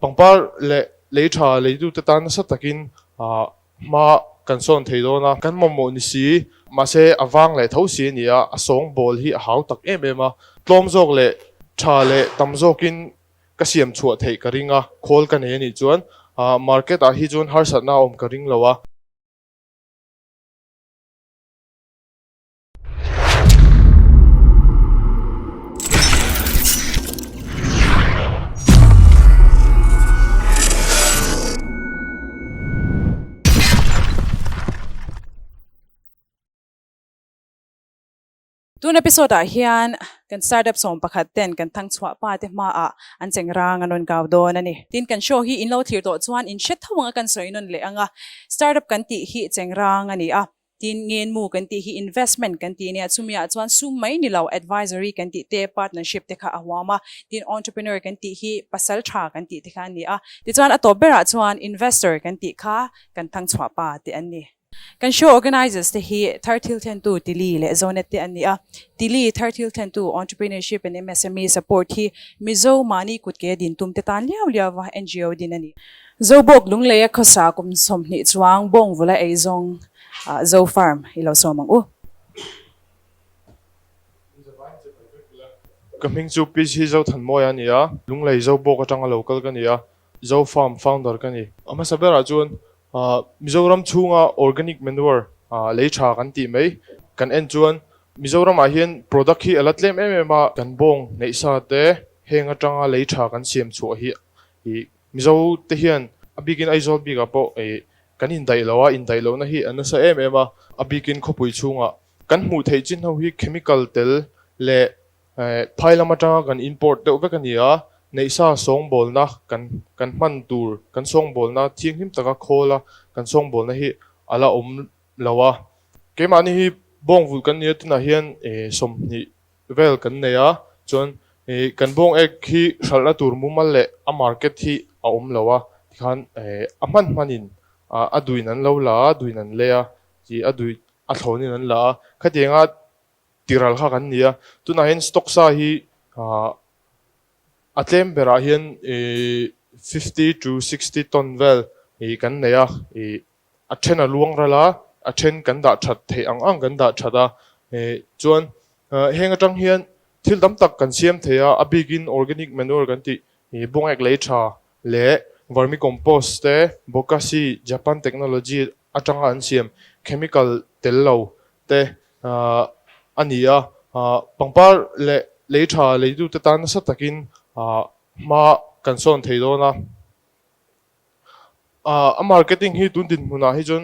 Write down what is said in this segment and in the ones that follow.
pangpar le tha le du te tan sa takin ma kan son theilo na kan mo ni si ma se awang le tho si ni a song bol hi hau tak em a tlom jok le tha le tam jokin ka siam chua thei ka ringa khol ka ne ni chuan market a hi chuan har sat na om ka ring lowa Tun episode hian kan startup som pakhat ten kan thang chwa pa te ma a an chengrang anon gaw don ani tin kan show hi in lo thir to chuan in shet thawanga kan soinon le anga startup kan ti hi chengrang ani a tin ngen mu kan ti hi investment kan ti nia chumia chuan sum mai ni lo advisory kan ti te partnership te kha awama tin entrepreneur kan ti hi pasal tha kan ti te kha ni a ti chuan a to bera chuan investor kan ti kha kan thang chwa pa te ani kan show organizers te hi 3010 tili le zonet te ania tili 3010 entrepreneurship and MSME support hi mizo mani kutke din tum te tan liaw liaw wa NGO din ani zo bok lung le khosa kum som ni chuang bong vula ei zong zo farm ilo somang u kaming chu pis hi zo than moya ni a lunglei zo bok atanga local ka ni a zo farm founder ka ni ama sabera chuan Mizoram chunga organic manure lei tha kan ti mai kan en chuan Mizoram a hian product hi alatlem em a kan bong nei sa te heng atanga lei tha kan siam chu hi Mizo te hian abigin aizol biga po kan in dai lo na hi an sa em a abigin khopui chunga kan mu thei chin ho hi chemical tel le phailama tanga kan import de over kan ya nei sa song bol na kan man tur kan song bol na thiang him taka khola kan song bol na hi ala lawa ke mani hi bong vul kan ni tuna hian som ni vel kan neya chon kan bong ek hi hlalna tur mu mal le a market hi a lawa khan a man manin a duin an lo la duin an le a ji a dui a thlonin an la khatenga tiral kha kan nia tuna hian stock sa hi atlem bera hian 50 to 60 ton vel kan neya a thena luang rala a then kan da that the ang kan da thada chuan henga tang hian thil dam tak kan siam theya a bigin organic manure kan ti bong ek lei tha le vermicompost te bokasi Japan technology atanga an siam chemical tello te ania pangpar le lei tha le du te tan sa takin ma kan son theilo na a marketing hi tun din muna hi jon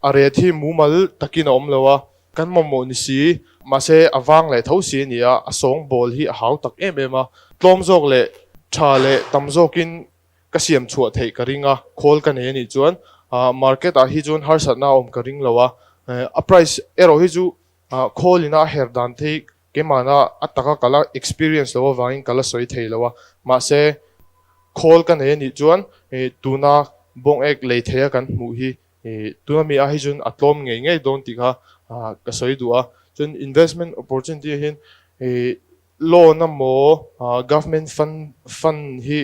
are thi mumal takin om lawa kan mo ni si ma se awang le tho si ni a song bol hi hau tak em a tlom jok le tha le tam jokin ka siam chua thei ka ringa khol ka ne ni chuan market a hi jon har sat na om ka ring lawa a price ero hi chu kholina her dan thei ke mana ataka kala experience lo wangin kala soi thei lawa ma se khol ka ne ni chuan tuna bong ek lei theya kan mu hi tuna mi a hi chun atlom ngei don ti kha ka soi duwa chun investment opportunity hin loan na mo government fund hi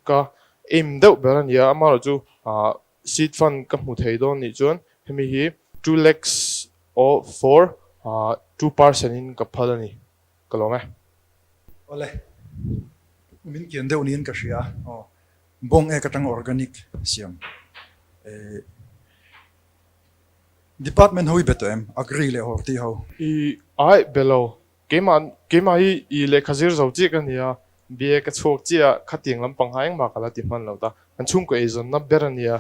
ka aim deuh beran ya amaro chu seed fund ka mu thei don ni chuan hemi hi 2 lakhs or for 2% in kaphalani kalonga ole min kian deuh nin ka hria bong e katang organic siam department hoi betem agri le horti ho ai belo kema hi le khazir zo chi kan ya bia ka chok chia khating lam pang haing ma kala ti man lo ta an chung ko e zon na berania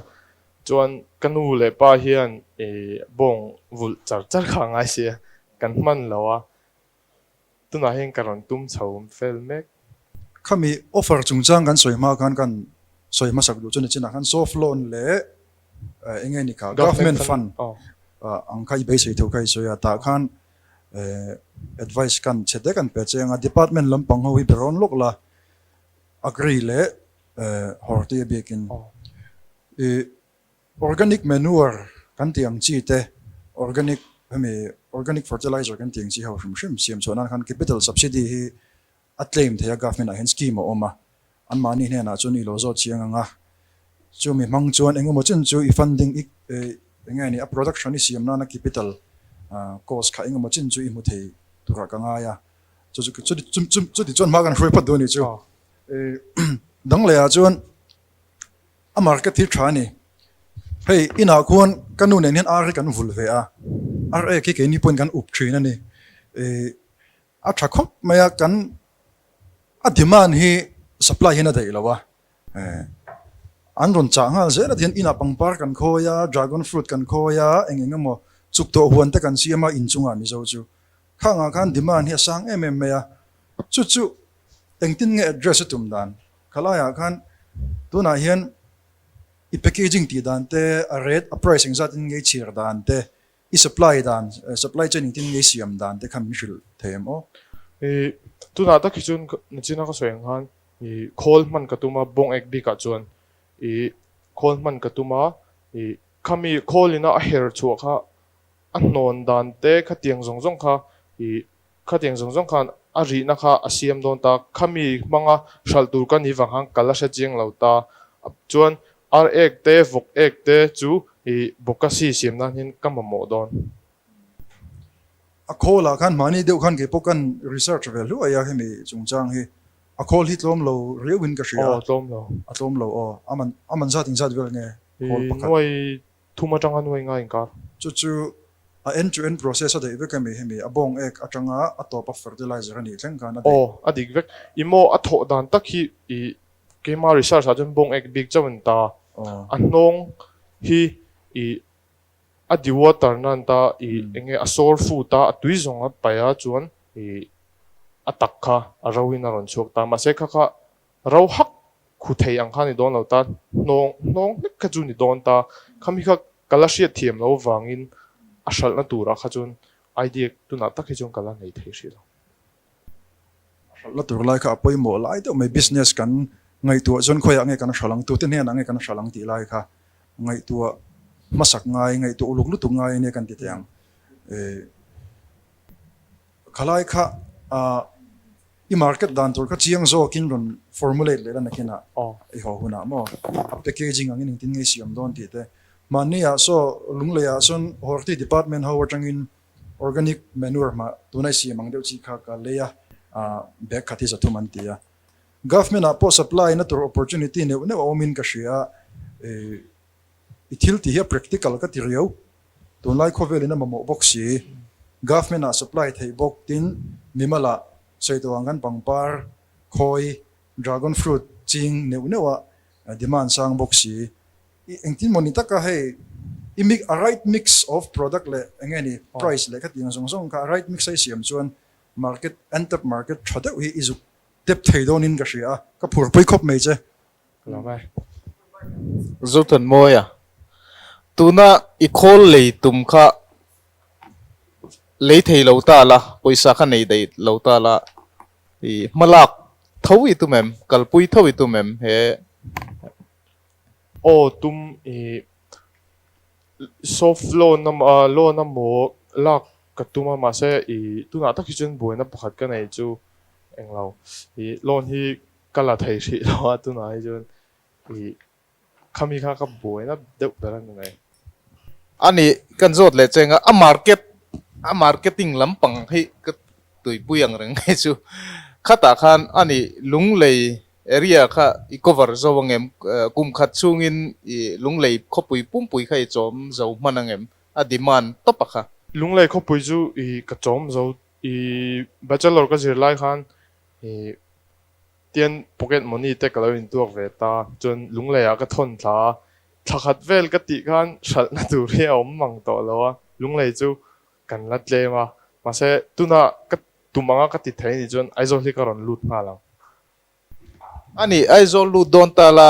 chuan kanu le pa hian bong vul char kha ngai sia kan man lawa tuna hen karon tum chhom fel mek khami offer chungchang kan soima kan soima sak du chune china kan soft loan le engei ni ka government fund ang khai be sei tho kai soya ta khan advice kan chede kan pe chenga department lampang ho hi beron lok la agree le horti bekin organic manure kan tiang chi te organic fertilizer kan tiang chi ho shim siam chona kan capital subsidy hi atlaim the government a hen scheme oma an mani hne na chu ni lo zo chiang anga chu mi mang chuan engemaw chen chu I funding nge ni a production ni siam na capital cost kha engemaw chen chu I mu thei tura ka nga ya chu ti chuan ma kan hroi pat do ni chu dang le a chuan a market hi thani hei ina khuan kanu nen hian ar kan vul ve a ar ki ke ni pon kan up thin ani a thakop maya kan a demand hi supply hina dei lawa an ron cha nga zera thian ina pangpar kan khoya dragon fruit kan khoya engengamo chuk to huan ta kan siama in chunga mi zo chu khanga khan demand hi sang maya chu engtin nge address tum dan khalaya khan tuna hian I packaging ti dan te a rate a pricing zat in nge chir dan te I supply dan supply chain tin nge siam dan te kham mishil them o tuna ta khichun china ka soeng han khol man ka tuma bong ek bi ka chuan khol man ka tuma khami kholina a her chu kha a non dan te khatiang zong kha khatiang zong khan a ri na kha asiam don ta khami manga shaltur kan hi wang hang kala sha chiang lo ta chuan ar ek te vok ek te chu bokasi siam na hin kamamo don a khola khan mani deuh khan ke pokan research vel hu aya hemi chungchang hi a khol hi tlom lo rewin ka shia tlom lo aman za ting zat vel nge khol pakhat noi thuma tanga noi nga in kar chu a end to end process a dei ve kami hemi a bong ek atanga a top of fertilizer ani thleng kan a dei adik vek imo a tho dan tak hi kema research ajun bong ek big chawin ta anong hi a di water nan ta enge a sor fu ta a tui zong a paya chuan a tak kha a rawin a ron chuk ta ma se kha raw hak khu thei ang kha ni don lo ta nong nek kha chu ni don ta khami kha kalashia thiam lo wangin a shal na tura kha chun idea tu na tak hi chung kala nei thei shi lo la tur lai kha poi mo lai to mai business kan ngai tu zon khoya nge kan shalang tu ten hian ange kan shalang ti lai kha ngai tu masak ngai tu uluk lu tu ngai ne kan ti tiang khalai kha I market dan tur kha chiang zo kin ron formulate le na kina I ho huna mo packaging angin tin ngai siam don ti te mania so lungle ya son horti department ho watangin organic manure ma tunai siam ang deu chi kha ka leya back khati za tu man ti ya government a po supply na tur opportunity ne omin ka shia ithil ti hi practical ka ti riau tunlai khovel na mamo boxi government a supply thei bok tin mimala soito angan pangpar khoi dragon fruit ching neuwa demand sang boxi engtin monita ka hey a right mix of product le engeni price le ka ting song ka right mix ai siam chuan market enter market thada hi izu tep thei don in ka shia ka phur poi khop mai che lo mai zotan moya tuna ikhol le tum kha le thei lo ta la poisa kha nei dei lo ta la malak thawi tu mem kalpui thawi tu mem he tum soft loan na mo lak katuma ma se tu na ta khichun boina pakhat ka nei chu englo loan hi kala thei ri lo tu na hi chun khami kha ka boina deuh daran ngai ani kan zot le chenga a marketing lampang hi ka tui puyang reng ngai chu khata khan ani lunglei area kha I cover zawangem kum khat chungin lunglei khopui pumpui khai chom zo manangem a demand topakha lunglei kho pui chu ka chom zo bachelor ka zir lai khan tian pocket money te kalo in tuak ve ta chun lunglei a ka thon thla thakhat vel ka ti khan shal na tur hi om mang to lawa lunglei chu kan la tlema ma se tuna ka tumanga ka ti thai ni chun aizo hi ka ron lut na lang ani aizol lu don ta la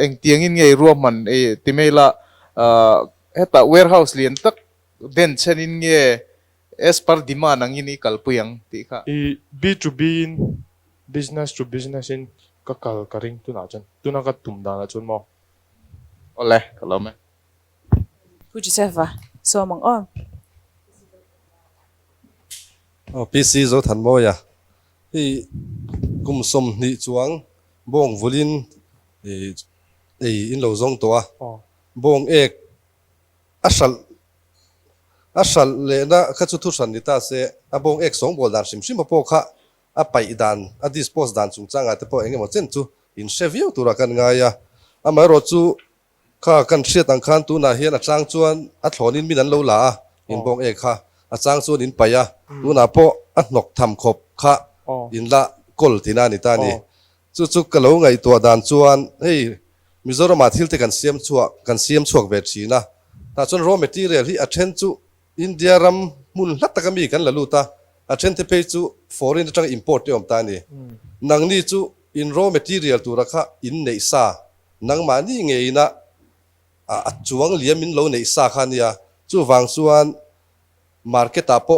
eng tiangin ngei ruaman timela heta warehouse lian tak den chenin nge as per demand angini kalpuyang ti kha B2B in business to business in ka kal karing tuna chan tuna ka tumda na chun mo ole kalome Pujisefa so mong PC zo than mo ya hi kum som ni chuang bong vulin in lo zong to a oh bong ek asal le na kha chu thu san ni ta se a bong ek song bol dan sim sim po kha a pai dan a dispose dan chung changa te po enge mo chen chu in sevio tura kan nga ya a mai ro chu kha kan hriat ang khan tu na hian a chang chuan a thlonin min an lo la a in bong ek kha a chang chuan in paya tu na po a hnok tham khop kha oh in la kol tina ni ta ni Oh. chu ka lo ngai to dan chuan hei Mizoram athil te kan siam chuak ve thina ta chuan raw material hi a then chu India ram mun hlataka mi kan la luta a then te pe chu foreign atang import te om ta ni nang ni chu in raw material tu rakha in nei sa nang ma ni nge ina a chuang liam in lo nei sa khan ya chu wang chuan market a po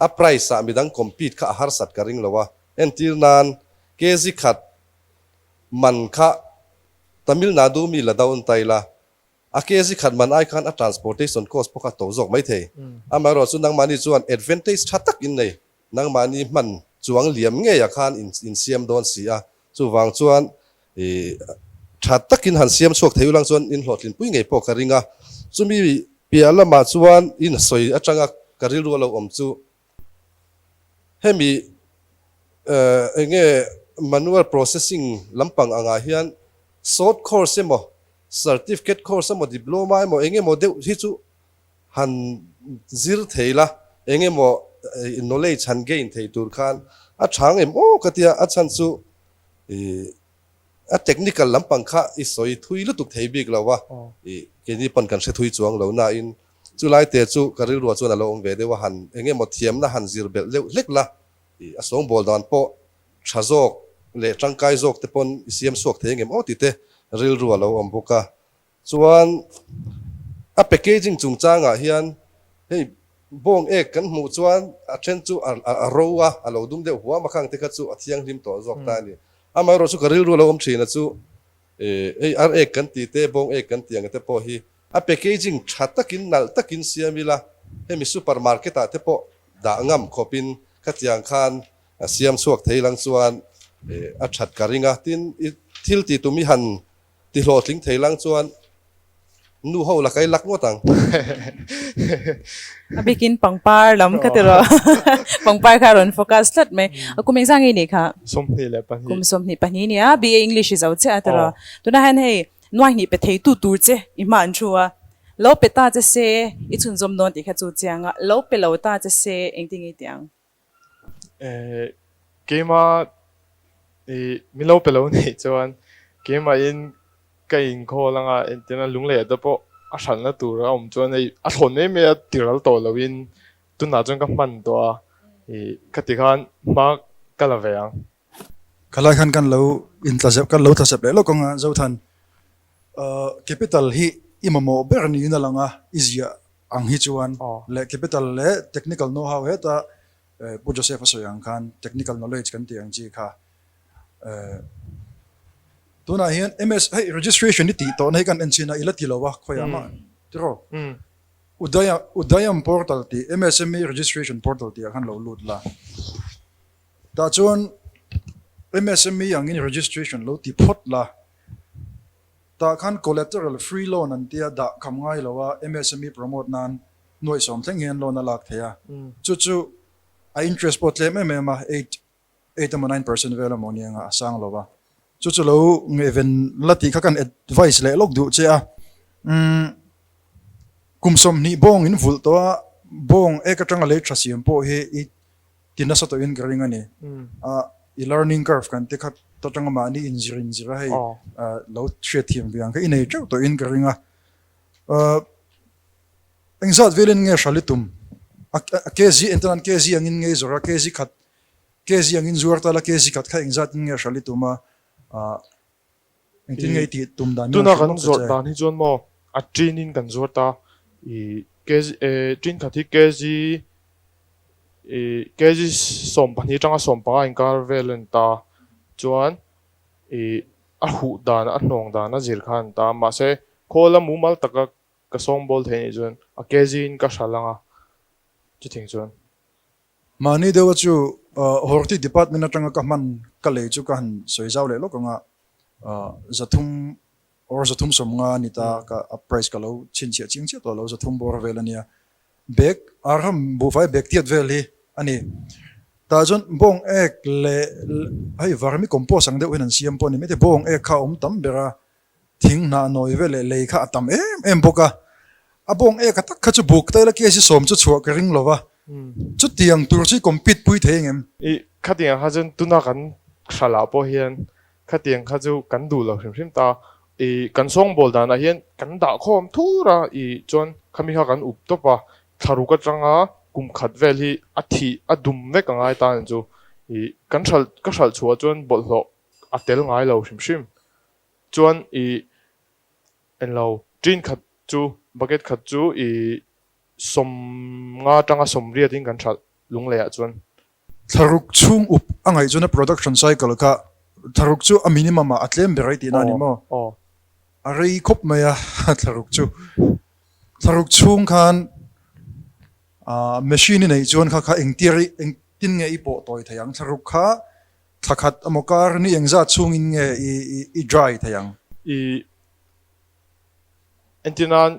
a price a midang compete kha har sat ka ring lowa entir nan kg khat man kha Tamil Nadu mi la daun taila a kg khat man ai khan a transportation cost po kha to zok mai the ama ro chu nang mani chuan advantage thatak in nei nang mani man chuang liam nge ya khan in siam don si a chu wang chuan thatak in han siam chuak theu lang chuan in hlotlin pui ngei po ka ringa chumi piala ma chuan in soi atanga karil ro lo om chu hemi enge manual processing lampang anga hian short course mo certificate course mo diploma mo enge mo de hi chu han zir theila enge mo knowledge han gain thei tur khan a thang em o katia a chan chu a technical lampang kha I soi thui lu tuk thei bik lawa ke ni pan kan se thui chuang lo na in chu lai te chu karil ro chu na lo ong ve de wa han enge mo thiam na han zir bel lek la a song bol dan po thazok le tangkai zok te pon siam suak thengem o ti te ril ru lo om boka chuan a packaging chung changa hian hei bong ek kan mu chuan a then chu a rowa a lo dum de huwa ma khang te kha chu a thiang hlim to zok ta ni ama ro chu karil ru lo om thina chu ei ar ek kan ti te bong ek kan tiang te po hi a packaging thatakin nal takin siamila hemi supermarket a te po da ngam khopin khatiang khan siam suak theilang chuan a that karinga tin thil ti tumi han ti hlotling theilang chuan nu ho la kai lak ngotang abikin pangpar lam ka tiro pangpar karon focus lat me kumeng sang ini kha som ni le pa kum hi som ni pani ni a ba English is out che atara Oh. tuna han hei noi ni pe thei tu tur che iman chua lo pe ta che se I chun zom non ti kha chu chianga lo pe lo ta che se engting I tiang kema milo pelo ni chuan kema in kai in kho langa entina lungle da po a hran na tura om chuan ei a thon nei me a tiral to lovin tuna chuan ka man to a khati khan ma kala veang khalai khan kan lo in tlazep kan lo tlazep le lo konga zo than capital hi imamo berni na langa izia ang hi chuan Oh. le capital le technical know how heta bu Joseph Asoyang khan technical knowledge kan tiang ji kha tuna hian MS hey registration ni ti to nei kan enchina ilati lowa khoyama tiro udayam portal ti MSME registration portal ti khan lo lut la ta chuan MSME yang in registration lo ti phot la ta khan collateral free loan an tia da kam ngai lowa MSME promote nan noi som thleng hen loan alak theya chu chu a interest pot le me ma 8.9% vela monia nga sang lowa chu chu lo ngeven lati kha kan advice le lok du che a kumsom ni bong in vul to bong ekatanga le thasiam po he I tinasa to in garinga ni I learning curve kan te khat to tanga ma ni injirin jira hei Oh. lo thre thiam biang ka inei chau to in garinga engzat velen nge shalitum a kezi entan kezi angin nge zora kezi khat kezi angin zuar tala kezi khat kha engzat nge shalituma engtin nge ti tum dan tuna kan zor dan hi chuan mo a training kan zor ta train khati kezi som pani tanga som pa in kar velen ta chuan a hu dan a hnong dan a zir khan ta ma se khola mu mal taka ka song bol the ni chuan a kezi in ka shalanga chu thing chuan mani dewa chu horti department atanga ka man ka le chu kan soizaw le lo ka nga zathum or zathum somnga nita ka a price ka lo chin chia ching chia to lo zathum bor velania bek arham bu fai bek tiat vel hi ani ta jon bong ek le ai varmi compost ang de winan siam pon ni mete bong ek kha tam bera thing na noi vele le kha atam em boka abong ek tak kha chu buk ta la ke si som chu chua ka ring lova chu tiang tur chi compete pui theng em i khatiang ha chen tuna kan khala po hian khatiang kha chu kan du lo hrim hrim ta i kan song bol dana hian kan da khom thura i chon khami ha kan up to pa tharu ka changa kum khat vel hi athi adum ve ka ngai ta chu i kan shal chua chon bol lo atel ngai lo hrim hrim chuan i en lo trin khat chu bucket khat chu i som nga tanga som ria ting kan thal lung le a chuan tharuk chung up angai chuna production cycle ka tharuk chu a minimum a atlem berai ti na ni mo oh arei khop maya tharuk chung khan machine nei chuan kha engtiri engtin nge ipo toy thayang tharuk kha thakhat amokar ni engza chung in nge i dry thayang i entinan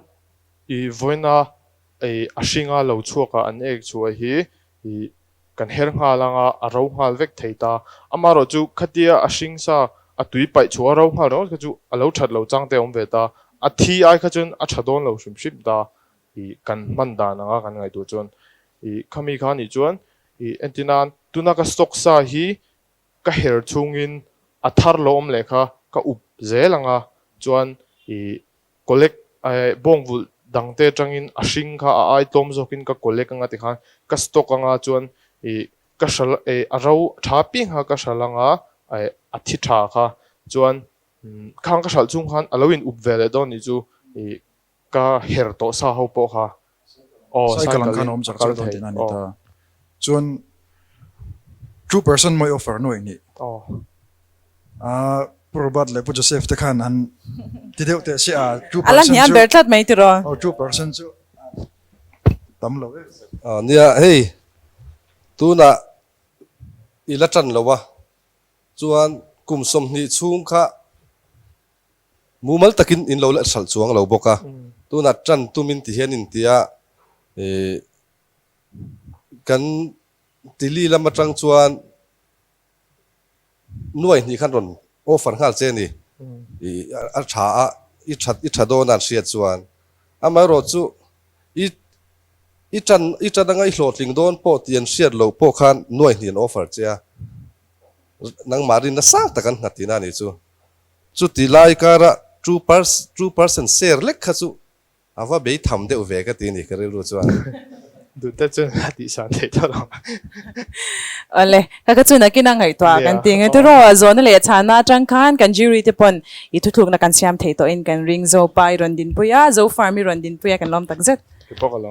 i voina e ashinga lo chuaka an ek chu hi i kan her nga langa a ro ngal vek theita amaro chu khatia ashing sa atui pai chu ro nga ro ka chu alo that lo changte om veta a thi ai kha chun a thadon lo shim shim da i kan man da na nga kan ngai tu chun i khami kha ni chuan i entinan tuna ka stock sa hi ka her chungin a thar lo om lekha ka up zelanga chuan i collect bongvul dangte tangin ashing kha ai tom zokin ka collect anga ti khan ka stock anga chuan i ka shal aro thaping ha ka shalanga a thi tha kha chuan khang ka shal chung khan alowin up vele don ni chu i ka her to sa ho po kha cycle khan om chak chak don tin ani ta chuan 2% moi offer no ni probat le pu joseph te khan han ti deu te sia 2% alam hian bertlat mai ti ro 2% chu tam lo nia hey tuna ila tan lowa chuan kum som ni chung kha mumal takin in lo la sal chuang lo boka tuna tan tumin ti hian in tia kan tili lama tang chuan nuai ni khan ron offer ngal che ni a tha i tha do nan sia chuan ama ro chu i chan ngai hlotling don po tian siat lo po khan nuai ni offer chia nang marin na sa takan ngatina ni chu ti lai kara 2% share lek kha chu awa be tham de ve ka ti ni kare ru chuan du ta chen ti san the ta lo ale ka chu na kinang ngai twa kan ting te ro zon le chana tang khan kan jiri te pon i thu thuk na kan siam thei to in kan ring zo pai ron din puya zo farmi ron din puya kan lom tak zet ki po ka lo